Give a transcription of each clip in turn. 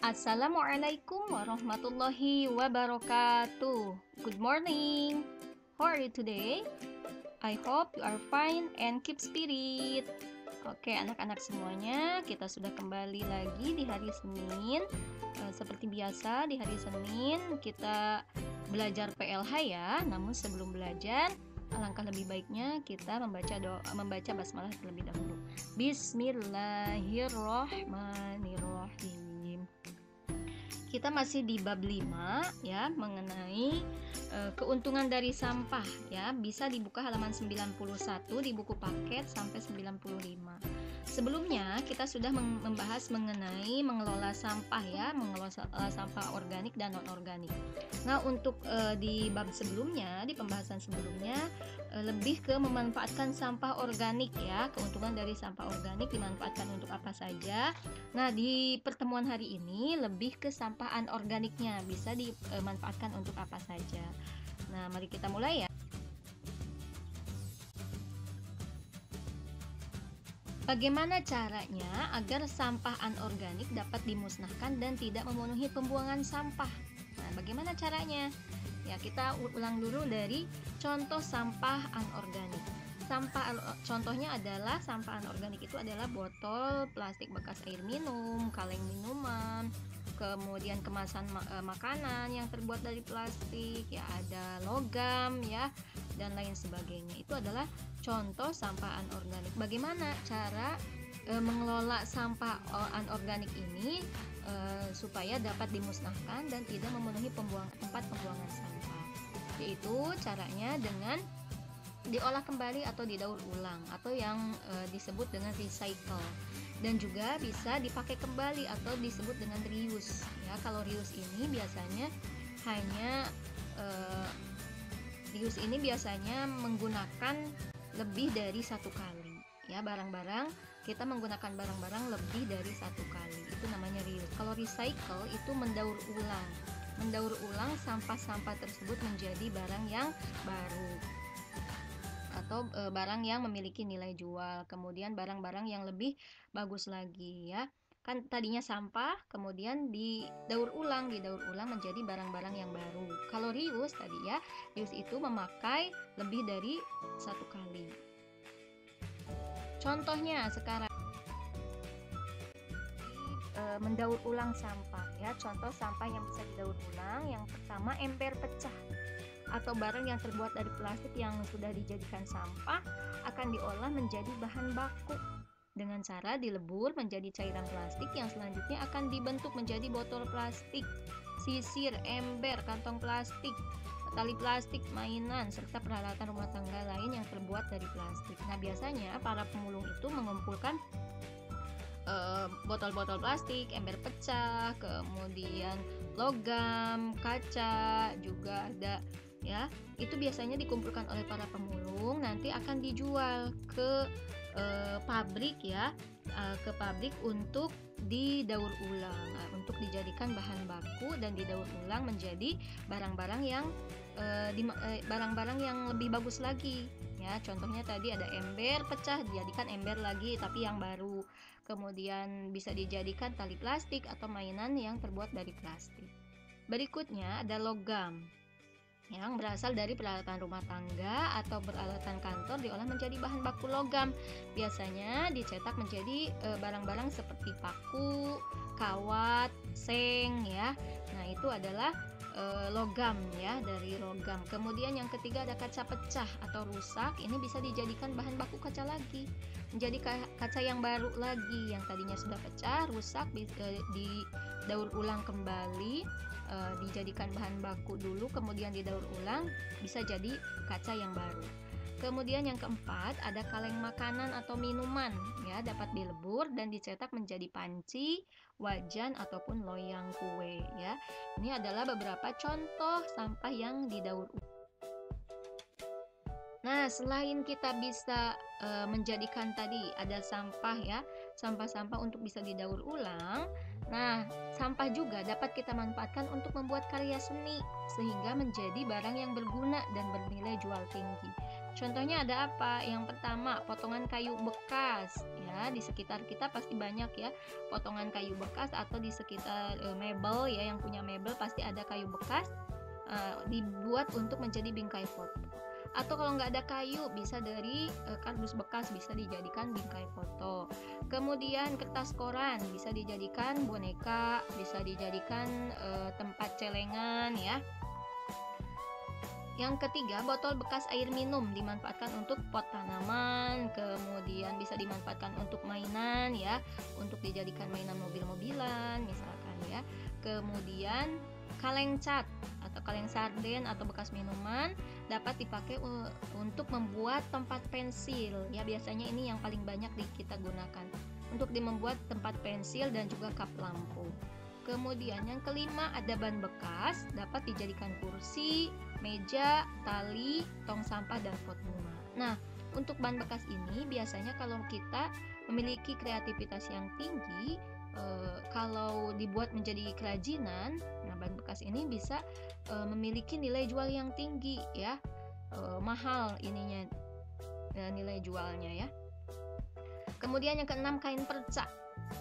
Assalamualaikum warahmatullahi wabarakatuh. Good morning. How are you today? I hope you are fine and keep spirit. Oke, anak-anak semuanya, kita sudah kembali lagi di hari Senin. Seperti biasa, di hari Senin kita belajar PLH ya. Namun sebelum belajar, alangkah lebih baiknya kita membaca basmalah terlebih dahulu. Bismillahirrahmanirrahim. Kita masih di bab 5 ya, mengenai keuntungan dari sampah ya. Bisa dibuka halaman 91 di buku paket sampai 95. Sebelumnya kita sudah membahas mengenai mengelola sampah ya, mengelola sampah organik dan non-organik. Nah, untuk di bab sebelumnya, di pembahasan sebelumnya lebih ke memanfaatkan sampah organik ya. Keuntungan dari sampah organik dimanfaatkan untuk apa saja. Nah, di pertemuan hari ini lebih ke sampah anorganiknya, bisa dimanfaatkan untuk apa saja. Nah, mari kita mulai ya. Bagaimana caranya agar sampah anorganik dapat dimusnahkan dan tidak memenuhi pembuangan sampah? Nah, bagaimana caranya? Ya, kita ulang dulu dari contoh sampah anorganik. Contohnya adalah sampah anorganik itu adalah botol plastik bekas air minum, kaleng minuman, kemudian kemasan makanan yang terbuat dari plastik, ya ada logam ya, dan lain sebagainya. Itu adalah contoh sampah anorganik. Bagaimana cara mengelola sampah anorganik ini supaya dapat dimusnahkan dan tidak memenuhi tempat pembuangan sampah? Yaitu caranya dengan diolah kembali atau didaur ulang, atau yang disebut dengan recycle, dan juga bisa dipakai kembali atau disebut dengan reuse ya. Kalau reuse ini biasanya menggunakan lebih dari satu kali ya. Kita menggunakan barang-barang lebih dari satu kali, itu namanya reuse. Kalau recycle itu mendaur ulang sampah-sampah tersebut menjadi barang yang baru atau barang yang memiliki nilai jual, kemudian barang-barang yang lebih bagus lagi ya. Kan tadinya sampah, kemudian didaur ulang menjadi barang-barang yang baru. Kalau reuse tadi ya, reuse itu memakai lebih dari satu kali. Contohnya sekarang mendaur ulang sampah ya. Contoh sampah yang bisa didaur ulang, yang pertama ember pecah atau barang yang terbuat dari plastik yang sudah dijadikan sampah akan diolah menjadi bahan baku dengan cara dilebur menjadi cairan plastik yang selanjutnya akan dibentuk menjadi botol plastik, sisir, ember, kantong plastik, tali plastik, mainan, serta peralatan rumah tangga lain yang terbuat dari plastik. Nah, biasanya para pemulung itu mengumpulkan botol-botol plastik, ember pecah, kemudian logam, kaca, juga ada ya. Itu biasanya dikumpulkan oleh para pemulung, nanti akan dijual ke pabrik ya, ke pabrik untuk didaur ulang, untuk dijadikan bahan baku dan didaur ulang menjadi barang-barang yang lebih bagus lagi ya. Contohnya tadi ada ember pecah, dijadikan ember lagi tapi yang baru. Kemudian bisa dijadikan tali plastik atau mainan yang terbuat dari plastik. Berikutnya ada logam yang berasal dari peralatan rumah tangga atau peralatan kantor diolah menjadi bahan baku logam. Biasanya dicetak menjadi barang-barang seperti paku, kawat, seng ya. Nah, itu adalah logam ya, dari logam. Kemudian yang ketiga ada kaca pecah atau rusak. Ini bisa dijadikan bahan baku kaca lagi, menjadi kaca yang baru lagi. Yang tadinya sudah pecah, rusak, didaur ulang kembali, dijadikan bahan baku dulu, kemudian didaur ulang, bisa jadi kaca yang baru. Kemudian yang keempat ada kaleng makanan atau minuman ya, dapat dilebur dan dicetak menjadi panci, wajan ataupun loyang kue ya. Ini adalah beberapa contoh sampah yang didaur ulang. Nah, selain kita bisa menjadikan tadi ada sampah ya, sampah-sampah untuk bisa didaur ulang. Nah, sampah juga dapat kita manfaatkan untuk membuat karya seni sehingga menjadi barang yang berguna dan bernilai jual tinggi. Contohnya ada apa? Yang pertama, potongan kayu bekas ya. Di sekitar kita pasti banyak ya potongan kayu bekas, atau di sekitar mebel ya, yang punya mebel pasti ada kayu bekas dibuat untuk menjadi bingkai foto. Atau kalau nggak ada kayu, bisa dari kardus bekas, bisa dijadikan bingkai foto. Kemudian kertas koran bisa dijadikan boneka, bisa dijadikan tempat celengan ya. Yang ketiga, botol bekas air minum dimanfaatkan untuk pot tanaman, kemudian bisa dimanfaatkan untuk mainan ya, untuk dijadikan mainan mobil-mobilan misalkan ya. Kemudian kaleng cat atau kaleng sarden atau bekas minuman dapat dipakai untuk membuat tempat pensil ya, biasanya ini yang paling banyak kita gunakan untuk membuat tempat pensil dan juga kap lampu. Kemudian yang kelima, ada ban bekas dapat dijadikan kursi, meja, tali, tong sampah, dan pot bunga. Nah, untuk ban bekas ini biasanya kalau kita memiliki kreativitas yang tinggi, kalau dibuat menjadi kerajinan, nah ban bekas ini bisa memiliki nilai jual yang tinggi ya, mahal ininya nilai jualnya ya. Kemudian yang keenam, kain perca.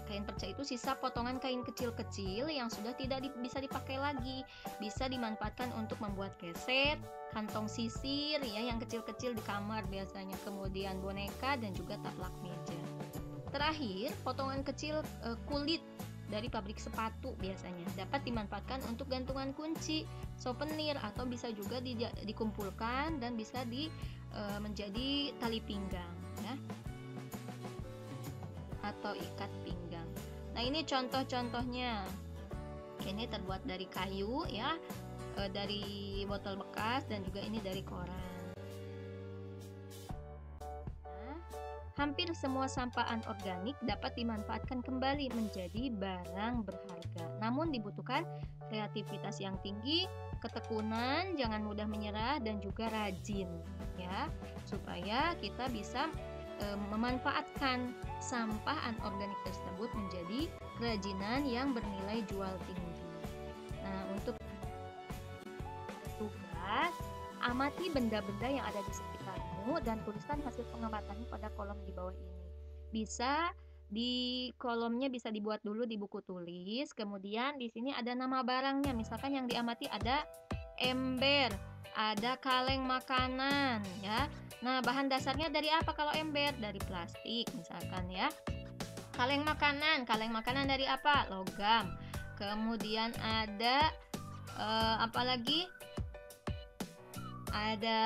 Kain perca itu sisa potongan kain kecil-kecil yang sudah tidak bisa dipakai lagi. Bisa dimanfaatkan untuk membuat keset, kantong sisir ya, yang kecil-kecil di kamar biasanya. Kemudian boneka dan juga taplak meja. Terakhir, potongan kecil kulit dari pabrik sepatu biasanya dapat dimanfaatkan untuk gantungan kunci, souvenir, atau bisa juga dikumpulkan dan bisa menjadi tali pinggang ya, atau ikat pinggang. Nah, ini contoh-contohnya. Ini terbuat dari kayu ya, dari botol bekas, dan juga ini dari koran. Nah, hampir semua sampah anorganik dapat dimanfaatkan kembali menjadi barang berharga. Namun dibutuhkan kreativitas yang tinggi, ketekunan, jangan mudah menyerah, dan juga rajin ya, supaya kita bisa memanfaatkan sampah anorganik tersebut menjadi kerajinan yang bernilai jual tinggi. Nah, untuk tugas, amati benda-benda yang ada di sekitarmu dan tuliskan hasil pengamatanmu pada kolom di bawah ini. Bisa di kolomnya bisa dibuat dulu di buku tulis, kemudian di sini ada nama barangnya. Misalkan yang diamati ada ember, ada kaleng makanan ya. Nah, bahan dasarnya dari apa kalau ember? Dari plastik misalkan ya. Kaleng makanan dari apa? Logam. Kemudian ada apa lagi? Ada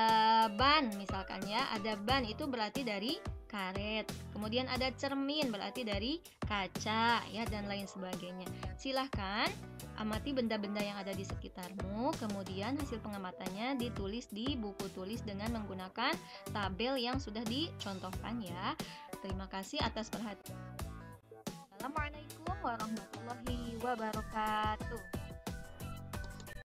ban misalkan ya. Ada ban itu berarti dari karet. Kemudian ada cermin berarti dari kaca ya, dan lain sebagainya. Silahkan amati benda-benda yang ada di sekitarmu, kemudian hasil pengamatannya ditulis di buku tulis dengan menggunakan tabel yang sudah dicontohkan ya. Terima kasih atas perhatian. Assalamualaikum warahmatullahi wabarakatuh.